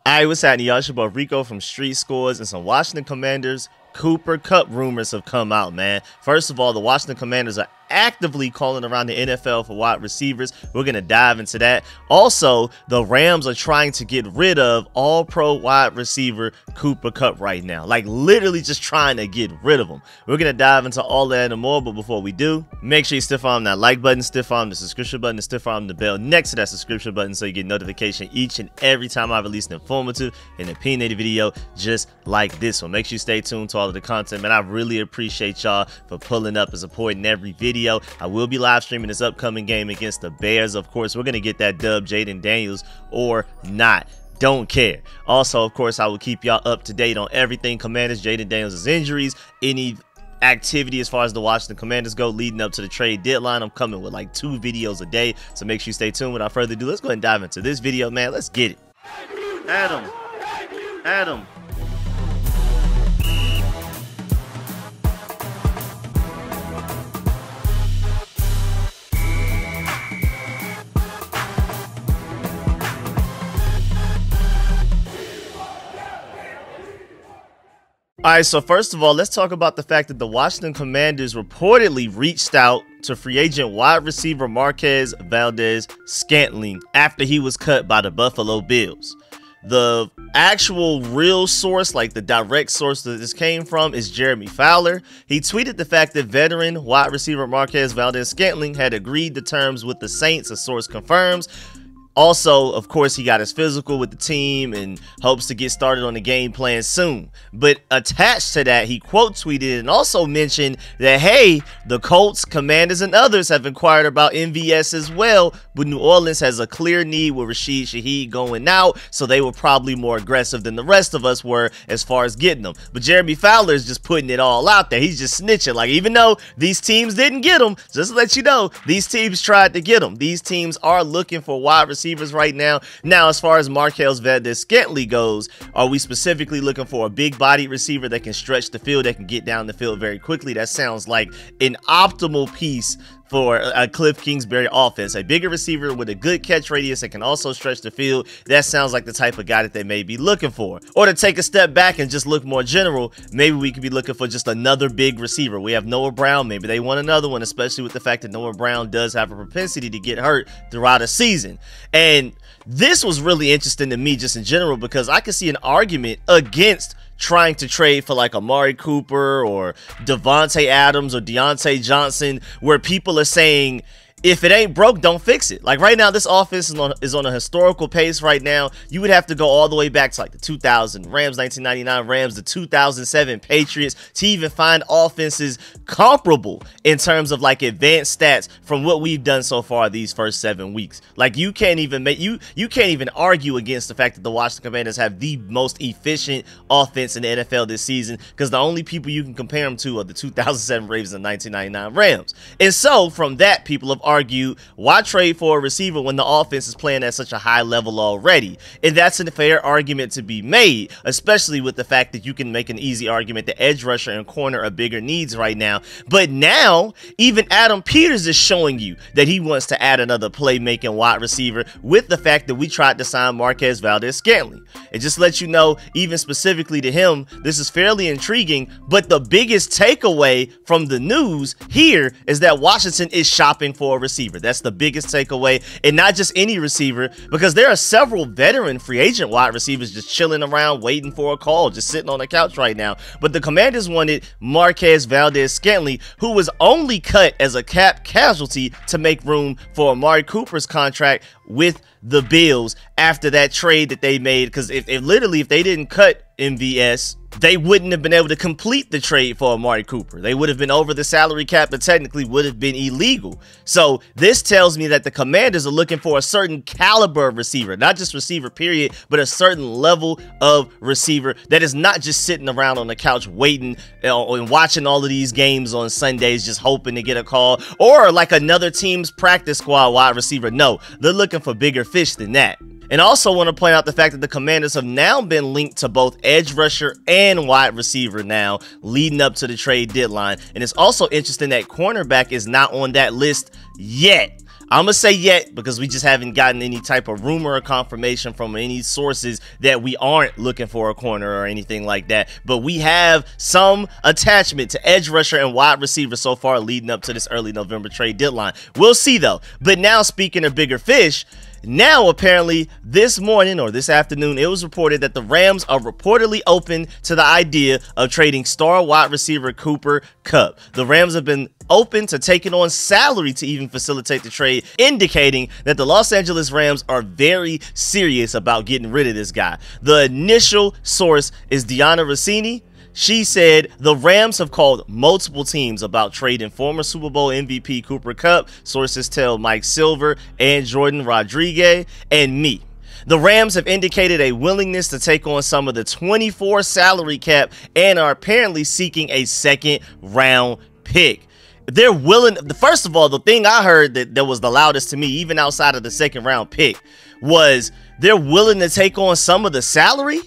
Alright, what's happening, y'all? It's your boy Rico from StreetScores, and some Washington Commanders Kupp rumors have come out, man. First of all, the Washington Commanders are actively calling around the NFL for wide receivers. We're going to dive into that. Also, the Rams are trying to get rid of all-pro wide receiver Kupp right now. Like, literally just trying to get rid of him. We're going to dive into all that and more, but before we do, make sure you stiff arm that like button, stiff arm the subscription button, and stiff arm the bell next to that subscription button so you get notification each and every time I release an informative and opinionated video just like this one. Make sure you stay tuned to all of the content, man. I really appreciate y'all for pulling up and supporting every video. I will be live streaming this upcoming game against the Bears. Of course, we're going to get that dub, Jaden Daniels or not. Don't care. Also, of course, I will keep y'all up to date on everything Commanders, Jaden Daniels' injuries, any activity as far as the Washington Commanders go leading up to the trade deadline. I'm coming with like 2 videos a day, so make sure you stay tuned. Without further ado, let's go ahead and dive into this video, man. Let's get it. Adam. Alright, so first of all, let's talk about the fact that the Washington Commanders reportedly reached out to free agent wide receiver Marquez Valdes-Scantling after he was cut by the Buffalo Bills. The actual real source, like the direct source that this came from, is Jeremy Fowler. He tweeted the fact that veteran wide receiver Marquez Valdes-Scantling had agreed to terms with the Saints, a source confirms. Also, of course, he got his physical with the team and hopes to get started on the game plan soon. But attached to that, he quote tweeted and also mentioned that, hey, the Colts, Commanders, and others have inquired about MVS as well, but New Orleans has a clear need with Rashid Shaheed going out, so they were probably more aggressive than the rest of us were as far as getting them. But Jeremy Fowler is just putting it all out there. He's just snitching. Like, even though these teams didn't get him, just to let you know, these teams tried to get him. These teams are looking for wide receivers right now. Now, as far as Marquez Valdes-Scantling goes, are we specifically looking for a big-bodied receiver that can stretch the field, that can get down the field very quickly? That sounds like an optimal piece for a Cliff Kingsbury offense. A bigger receiver with a good catch radius that can also stretch the field. That sounds like the type of guy that they may be looking for. Or to take a step back and just look more general, maybe we could be looking for just another big receiver. We have Noah Brown. Maybe they want another one, especially with the fact that Noah Brown does have a propensity to get hurt throughout a season. And this was really interesting to me just in general because I could see an argument against trying to trade for like Amari Cooper or Devontae Adams or Deontay Johnson, where people are saying, if it ain't broke, don't fix it. Like right now, this offense is on a historical pace right now. You would have to go all the way back to like the 2000 Rams, 1999 Rams, the 2007 Patriots to even find offenses comparable in terms of like advanced stats from what we've done so far these first 7 weeks. Like you can't even make you can't even argue against the fact that the Washington Commanders have the most efficient offense in the NFL this season, because the only people you can compare them to are the 2007 Ravens and 1999 Rams. And so from that, people have argued, why trade for a receiver when the offense is playing at such a high level already? And that's a fair argument to be made, especially with the fact that you can make an easy argument that edge rusher and corner are bigger needs right now. But now, even Adam Peters is showing you that he wants to add another playmaking wide receiver with the fact that we tried to sign Marquez Valdes-Scantling. And just to let you know, even specifically to him, this is fairly intriguing, but the biggest takeaway from the news here is that Washington is shopping for a receiver. That's the biggest takeaway, and not just any receiver, because there are several veteran free agent wide receivers just chilling around waiting for a call, just sitting on the couch right now. But the Commanders wanted Marquez Valdes-Scantling, who was only cut as a cap casualty to make room for Amari Cooper's contract with the Bills after that trade that they made, because if they didn't cut MVS, they wouldn't have been able to complete the trade for Amari Cooper. They would have been over the salary cap, but technically would have been illegal. So this tells me that the Commanders are looking for a certain caliber of receiver, not just receiver period, but a certain level of receiver that is not just sitting around on the couch waiting and watching all of these games on Sundays just hoping to get a call, or like another team's practice squad wide receiver. No, they're looking for bigger fish than that. And also want to point out the fact that the Commanders have now been linked to both edge rusher and wide receiver now leading up to the trade deadline. And it's also interesting that cornerback is not on that list yet. I'm gonna say yet because we just haven't gotten any type of rumor or confirmation from any sources that we aren't looking for a corner or anything like that. But we have some attachment to edge rusher and wide receiver so far leading up to this early November trade deadline. We'll see though. But now, speaking of bigger fish, now apparently this morning or this afternoon, it was reported that the Rams are reportedly open to the idea of trading star wide receiver Cooper Kupp. The Rams have been open to taking on salary to even facilitate the trade, indicating that the Los Angeles Rams are very serious about getting rid of this guy. The initial source is Deanna Rossini. She said the Rams have called multiple teams about trading former Super Bowl MVP Cooper Kupp. Sources tell Mike Silver and Jordan Rodriguez and me. The Rams have indicated a willingness to take on some of the 24 salary cap and are apparently seeking a second-round pick. They're willing. First of all, the thing I heard that was the loudest to me, even outside of the second-round pick, was they're willing to take on some of the salary.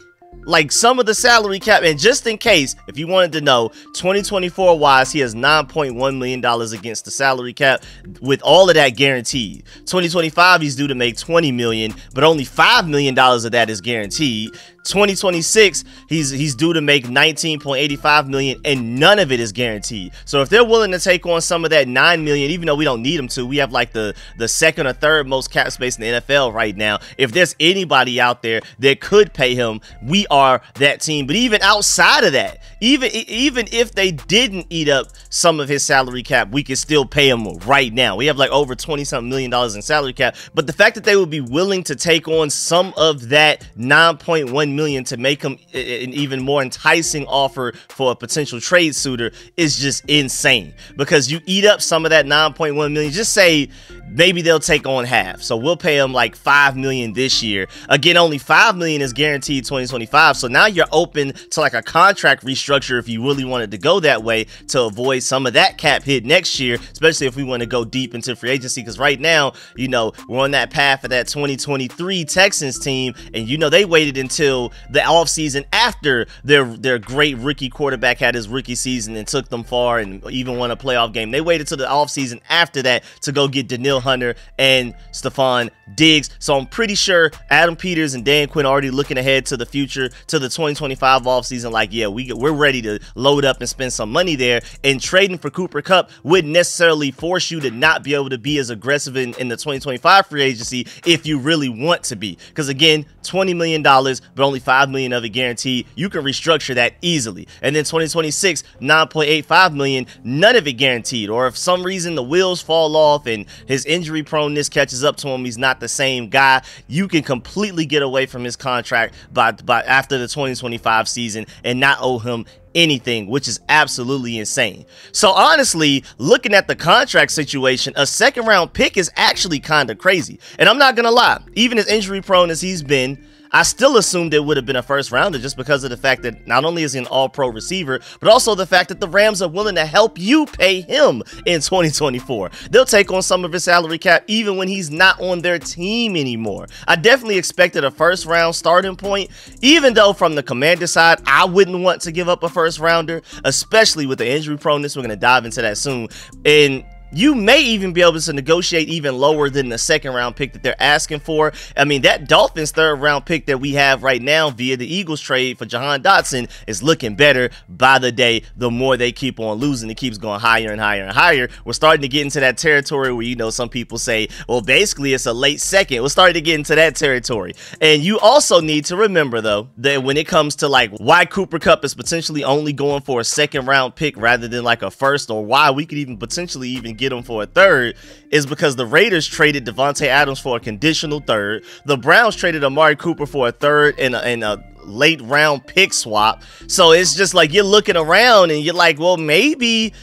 Like some of the salary cap. And just in case, if you wanted to know, 2024 wise, he has $9.1 million against the salary cap, with all of that guaranteed. 2025, he's due to make $20 million, but only $5 million of that is guaranteed. 2026, he's due to make $19.85 million, and none of it is guaranteed. So if they're willing to take on some of that $9 million, even though we don't need them to, we have like the second or third most cap space in the NFL right now. If there's anybody out there that could pay him, we are that team. But even outside of that, even if they didn't eat up some of his salary cap, we could still pay him right now. We have like over $20-something million in salary cap. But the fact that they would be willing to take on some of that $9.1 million to make him an even more enticing offer for a potential trade suitor is just insane. Because you eat up some of that $9.1 million, just say maybe they'll take on half. So we'll pay him like $5 million this year. Again, only $5 million is guaranteed 2025. So now you're open to like a contract restructure if you really wanted to go that way to avoid some of that cap hit next year, especially if we want to go deep into free agency. Because right now, you know, we're on that path of that 2023 Texans team, and you know they waited until the offseason after their great rookie quarterback had his rookie season and took them far and even won a playoff game. They waited till the offseason after that to go get Daniil Hunter and Stephon Diggs. So I'm pretty sure Adam Peters and Dan Quinn are already looking ahead to the future, to the 2025 offseason. Like, yeah, we're ready to load up and spend some money there. And trading for Cooper Kupp wouldn't necessarily force you to not be able to be as aggressive in the 2025 free agency if you really want to be. Because again, $20 million, but only $5 million of it guaranteed. You can restructure that easily. And then 2026, $9.85 million, none of it guaranteed. Or if some reason the wheels fall off and his injury proneness catches up to him, he's not the same guy, you can completely get away from his contract by after the 2025 season and not owe him anything, which is absolutely insane. So honestly, looking at the contract situation, a second round pick is actually kind of crazy. And I'm not gonna lie, even as injury prone as he's been, I still assumed it would have been a first rounder just because of the fact that not only is he an all-pro receiver, but also the fact that the Rams are willing to help you pay him in 2024. They'll take on some of his salary cap even when he's not on their team anymore. I definitely expected a first-round starting point, even though from the Commander side, I wouldn't want to give up a first-rounder, especially with the injury proneness. We're going to dive into that soon. And you may even be able to negotiate even lower than the second round pick that they're asking for. I mean, that Dolphins third round pick that we have right now via the Eagles trade for Jahan Dotson is looking better by the day. The more they keep on losing, it keeps going higher and higher and higher. We're starting to get into that territory where, you know, some people say, well, basically it's a late second. We're starting to get into that territory. And you also need to remember, though, that when it comes to like why Cooper Kupp is potentially only going for a second round pick rather than like a first, or why we could even potentially even get him for a third, is because the Raiders traded Devontae Adams for a conditional third. The Browns traded Amari Cooper for a third and a late round pick swap. So it's just like you're looking around and you're like, well, maybe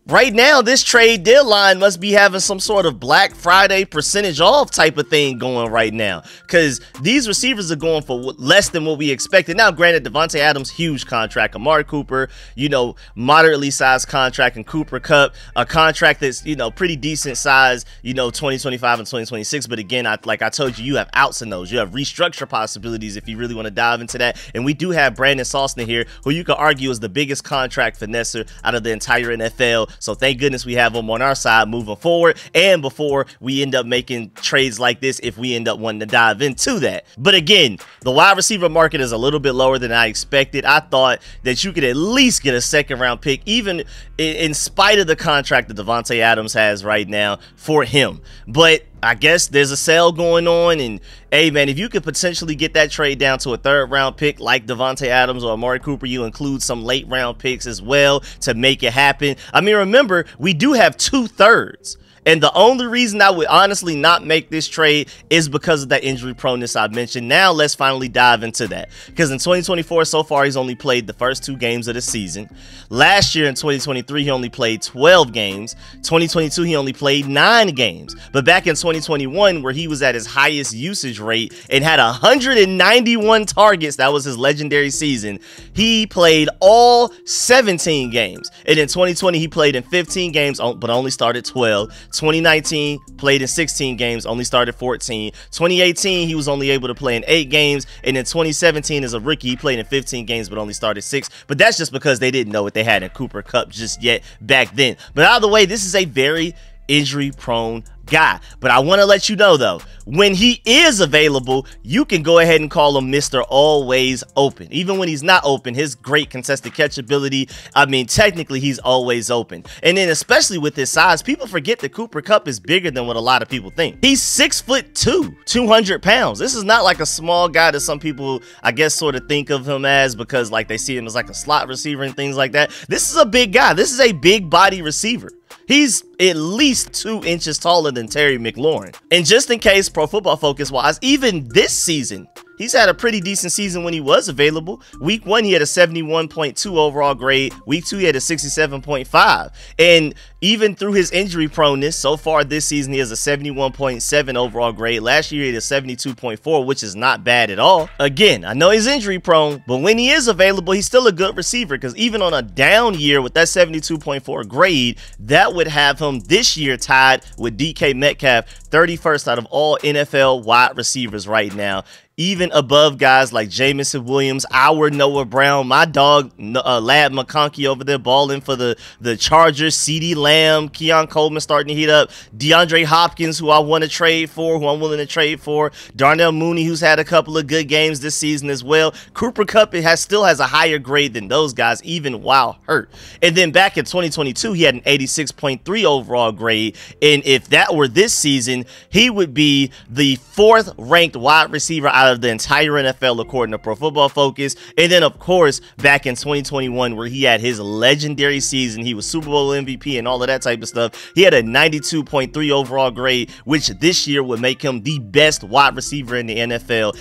right now this trade deadline must be having some sort of Black Friday percentage off type of thing going right now, because these receivers are going for less than what we expected. Now, granted, Devontae Adams, huge contract. Amari Cooper, you know, moderately sized contract. And Cooper Kupp, a contract that's, you know, pretty decent size, you know, 2025 and 2026. But again, like I told you, you have outs in those. You have restructure possibilities if you really want to dive into that. And we do have Brandon Sosna here, who you could argue is the biggest contract finesser out of the entire NFL. So thank goodness we have him on our side moving forward, and before we end up making trades like this, if we end up wanting to dive into that. But again, the wide receiver market is a little bit lower than I expected. I thought that you could at least get a second round pick, even in spite of the contract that Davante Adams has right now for him. But I guess there's a sale going on, and hey man, if you could potentially get that trade down to a third round pick like Davante Adams or Amari Cooper, you include some late round picks as well to make it happen. I mean, remember, we do have 2/3. And the only reason I would honestly not make this trade is because of that injury proneness I mentioned. Now let's finally dive into that, because in 2024 so far he's only played the first 2 games of the season. Last year in 2023 he only played 12 games. 2022 he only played 9 games. But back in 2021, where he was at his highest usage rate and had 191 targets, that was his legendary season, he played all 17 games. And in 2020 he played in 15 games but only started 12. 2019 played in 16 games, only started 14. 2018 he was only able to play in 8 games, and in 2017 as a rookie he played in 15 games but only started 6. But that's just because they didn't know what they had in Cooper Kupp just yet back then. But out of the way, this is a very injury prone guy. But I want to let you know though, when he is available, you can go ahead and call him Mr. Always Open. Even when he's not open, his great contested catch ability, I mean, technically he's always open. And then especially with his size, people forget that Cooper Kupp is bigger than what a lot of people think. He's 6'2", 200 pounds. This is not like a small guy that some people, I guess, sort of think of him as, because like they see him as like a slot receiver and things like that. This is a big guy. This is a big body receiver. He's at least 2 inches taller than Terry McLaurin. And just in case, Pro Football Focus wise, even this season, he's had a pretty decent season when he was available. Week 1, he had a 71.2 overall grade. Week 2, he had a 67.5. And even through his injury proneness, so far this season, he has a 71.7 overall grade. Last year, he had a 72.4, which is not bad at all. Again, I know he's injury prone, but when he is available, he's still a good receiver, because even on a down year with that 72.4 grade, that would have him this year tied with DK Metcalf, 31st out of all NFL wide receivers right now, even above guys like Jamison Williams, our Noah Brown, my dog Lad McConkey over there balling for the Chargers, CeeDee Lamb, Keon Coleman starting to heat up, DeAndre Hopkins, who I want to trade for, who I'm willing to trade for, Darnell Mooney, who's had a couple of good games this season as well. Cooper Kupp still has a higher grade than those guys, even while hurt. And then back in 2022, he had an 86.3 overall grade, and if that were this season, he would be the 4th ranked wide receiver out of the entire NFL according to Pro Football Focus. And then of course back in 2021, where he had his legendary season, he was Super Bowl MVP and all of that type of stuff, he had a 92.3 overall grade, which this year would make him the best wide receiver in the NFL,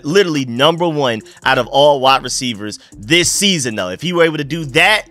literally #1 out of all wide receivers this season. Though if he were able to do that,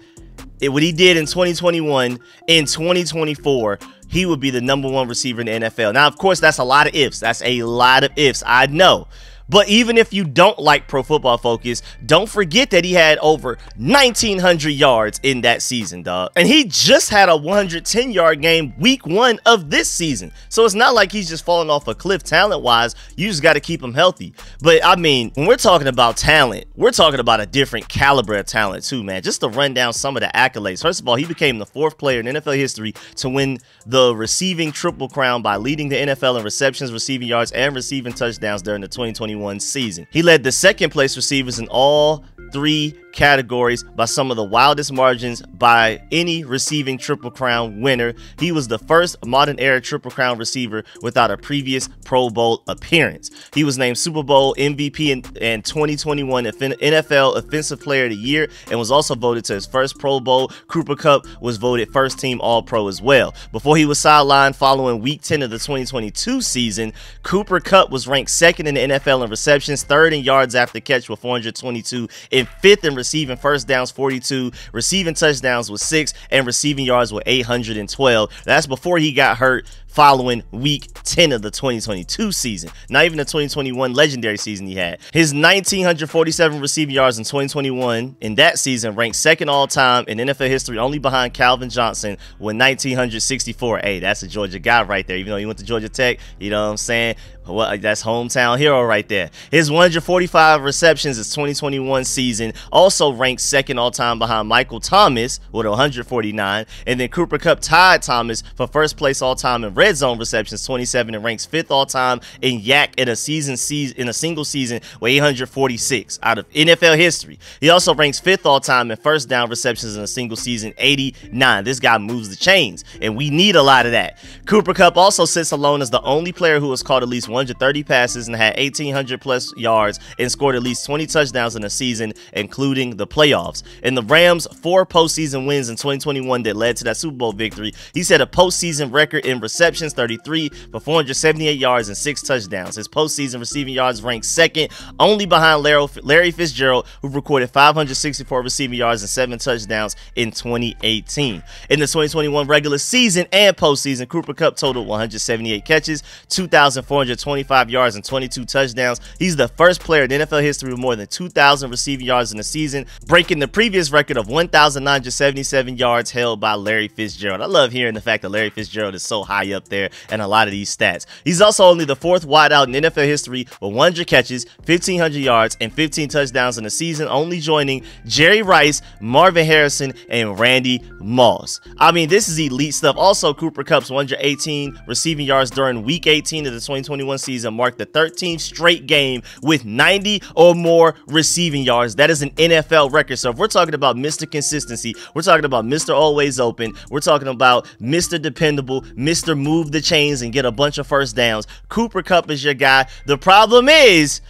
what he did in 2021, in 2024, he would be the #1 receiver in the NFL. Now, of course, that's a lot of ifs. That's a lot of ifs, I know. But even if you don't like Pro Football Focus, don't forget that he had over 1,900 yards in that season, dog. And he just had a 110-yard game week 1 of this season. So it's not like he's just falling off a cliff talent-wise. You just got to keep him healthy. But, I mean, when we're talking about talent, we're talking about a different caliber of talent, too, man. Just to run down some of the accolades. First of all, he became the 4th player in NFL history to win the receiving triple crown by leading the NFL in receptions, receiving yards, and receiving touchdowns during the 2021 season. He led the 2nd place receivers in all 3 categories by some of the wildest margins by any receiving Triple Crown winner. He was the first modern era Triple Crown receiver without a previous Pro Bowl appearance. He was named Super Bowl MVP in 2021 NFL Offensive Player of the Year and was also voted to his first Pro Bowl. Cooper Kupp was voted first team All-Pro as well. Before he was sidelined following week 10 of the 2022 season, Cooper Kupp was ranked 2nd in the NFL in receptions, 3rd in yards after catch with 422, and 5th in receiving first downs, 42, receiving touchdowns with 6, and receiving yards with 812. That's before he got hurt following week 10 of the 2022 season. Not even the 2021 legendary season he had. His 1,947 receiving yards in 2021 in that season ranked second all-time in NFL history, only behind Calvin Johnson with 1,964. Hey, that's a Georgia guy right there. Even though he went to Georgia Tech, you know what I'm saying? Well, that's hometown hero right there. His 145 receptions in 2021 season also ranked second all-time behind Michael Thomas with 149, and then Cooper Kupp tied Thomas for first place all-time in red zone receptions, 27, and ranks fifth all-time in YAC in a single season with 846 out of NFL history. He also ranks fifth all-time in first down receptions in a single season, 89. This guy moves the chains, and we need a lot of that. Cooper Kupp also sits alone as the only player who has caught at least 130 passes and had 1,800 plus yards and scored at least 20 touchdowns in a season, including the playoffs. In the Rams' 4 postseason wins in 2021 that led to that Super Bowl victory, he set a postseason record in receptions, 33 for 478 yards and 6 touchdowns. His postseason receiving yards ranked second, only behind Larry Fitzgerald, who recorded 564 receiving yards and 7 touchdowns in 2018. In the 2021 regular season and postseason, Cooper Kupp totaled 178 catches, 2,425 yards, and 22 touchdowns. He's the first player in NFL history with more than 2,000 receiving yards in a season, breaking the previous record of 1,977 yards held by Larry Fitzgerald. I love hearing the fact that Larry Fitzgerald is so high up there in a lot of these stats. He's also only the 4th wideout in NFL history with 100 catches, 1,500 yards, and 15 touchdowns in a season, only joining Jerry Rice, Marvin Harrison, and Randy Moss. I mean, this is elite stuff. Also, Cooper Kupp's 118 receiving yards during week 18 of the 2021 season marked the 13th straight game with 90 or more receiving yards. That is an NFL record. So if we're talking about Mr. Consistency, we're talking about Mr. Always Open, we're talking about Mr. Dependable, Mr. Move the Chains and get a bunch of first downs, Cooper Kupp is your guy. The problem is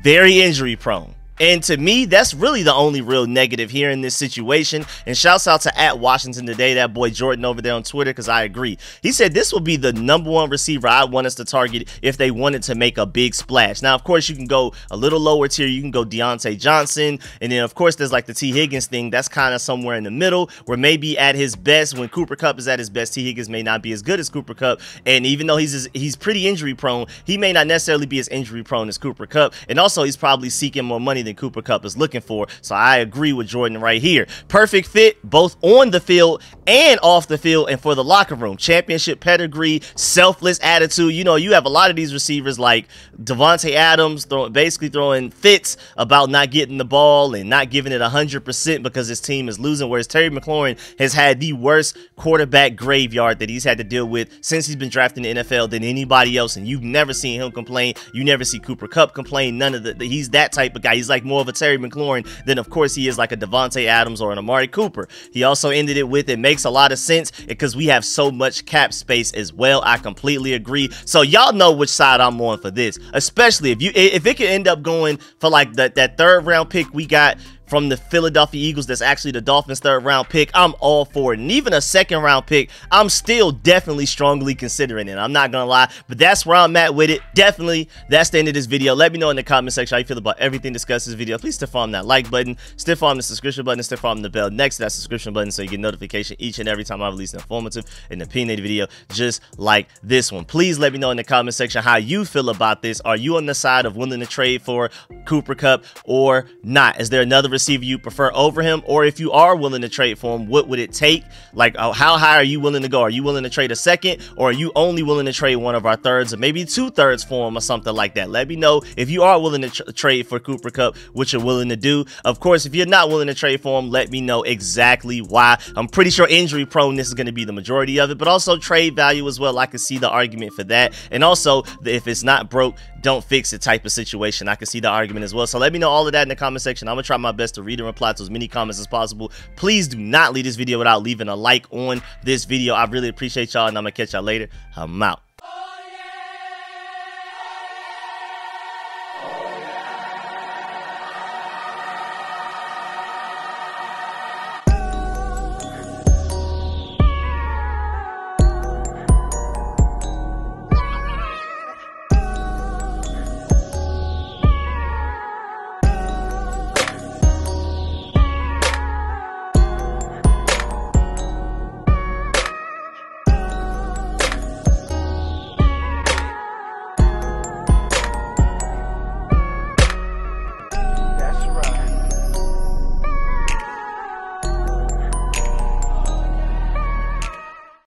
very injury prone. And to me, that's really the only real negative here in this situation. And shouts out to @Washington Today, that boy Jordan over there on Twitter, because I agree. He said this will be the #1 receiver I want us to target if they wanted to make a big splash. Now, of course, you can go a little lower tier. You can go Deontay Johnson. And then, of course, there's like the T. Higgins thing. That's kind of somewhere in the middle, where maybe at his best, when Cooper Kupp is at his best, T. Higgins may not be as good as Cooper Kupp. And even though he's pretty injury prone, he may not necessarily be as injury prone as Cooper Kupp. And also, he's probably seeking more money than Cooper Kupp is looking for. So I agree with Jordan right here. Perfect fit both on the field and off the field and for the locker room. Championship pedigree, selfless attitude. You know, you have a lot of these receivers like Devontae Adams basically throwing fits about not getting the ball and not giving it 100% because his team is losing, whereas Terry McLaurin has had the worst quarterback graveyard that he's had to deal with since he's been drafted in the NFL than anybody else, and you've never seen him complain. You never see Cooper Kupp complain. None of he's that type of guy. He's like more of a Terry McLaurin than, of course, he is like a Devontae Adams or an Amari Cooper. He also ended it with, it makes a lot of sense because we have so much cap space as well. I completely agree. So y'all know which side I'm on for this, especially if it can end up going for like that 3rd round pick we got from the Philadelphia Eagles, that's actually the Dolphins' 3rd round pick. I'm all for it. And even a 2nd round pick, I'm still definitely strongly considering it. I'm not gonna lie, but that's where I'm at with it. Definitely, that's the end of this video. Let me know in the comment section how you feel about everything discussed in this video. Please stiff arm that like button, stiff arm the subscription button, stiff arm the bell next to that subscription button so you get notification each and every time I release an informative and opinionated video just like this one. Please let me know in the comment section how you feel about this. Are you on the side of willing to trade for Cooper Kupp or not? Is there another receiver you prefer over him? Or if you are willing to trade for him, what would it take? Like, how high are you willing to go? Are you willing to trade a 2nd, or are you only willing to trade one of our 3rds or maybe 2 3rds for him or something like that? Let me know if you are willing to trade for Cooper Kupp, what you're willing to do. Of course, if you're not willing to trade for him, let me know exactly why. I'm pretty sure injury prone, this is going to be the majority of it, but also trade value as well. I can see the argument for that. And also, if it's not broke, don't fix it type of situation. I can see the argument as well. So let me know all of that in the comment section. I'm gonna try my best to read and reply to as many comments as possible. Please do not leave this video without leaving a like on this video. I really appreciate y'all, and I'm gonna catch y'all later. I'm out.